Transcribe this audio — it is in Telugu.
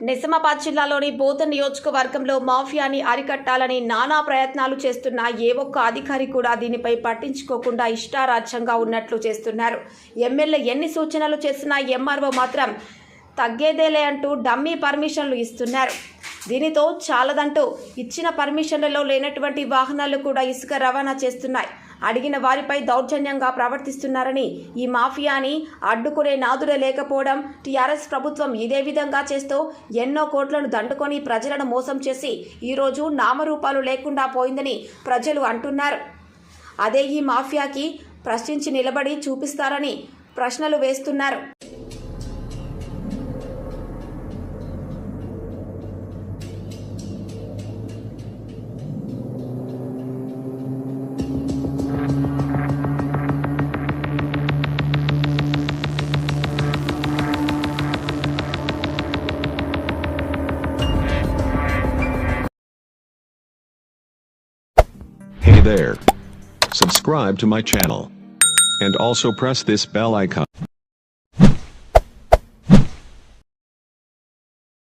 నిజామాబాద్ జిల్లాలోని బోధన్ నియోజకవర్గంలో మాఫియాని అరికట్టాలని నానా ప్రయత్నాలు చేస్తున్న ఏ ఒక్క అధికారి కూడా దీనిపై పట్టించుకోకుండా ఇష్టారాజ్యంగా ఉన్నట్లు చేస్తున్నారు. ఎమ్మెల్యే ఎన్ని సూచనలు చేసినా ఎంఆర్ఓ మాత్రం తగ్గేదేలే అంటూ డమ్మీ పర్మిషన్లు ఇస్తున్నారు. దీనితో చాలదంటూ ఇచ్చిన పర్మిషన్లలో లేనటువంటి వాహనాలు కూడా ఇసుక రవాణా చేస్తున్నాయి. అడిగిన వారిపై దౌర్జన్యంగా ప్రవర్తిస్తున్నారని, ఈ మాఫియాని అడ్డుకునే నాదుడే లేకపోవడం, టీఆర్ఎస్ ప్రభుత్వం ఇదే విధంగా చేస్తూ ఎన్నో కోట్లను దండుకొని ప్రజలను మోసం చేసి ఈరోజు నామరూపాలు లేకుండా పోయిందని ప్రజలు అంటున్నారు. అదే ఈ మాఫియాకి ప్రశ్నించి నిలబడి చూపిస్తారని ప్రశ్నలు వేస్తున్నారు. Hey there. Subscribe to my channel. And also press this bell icon.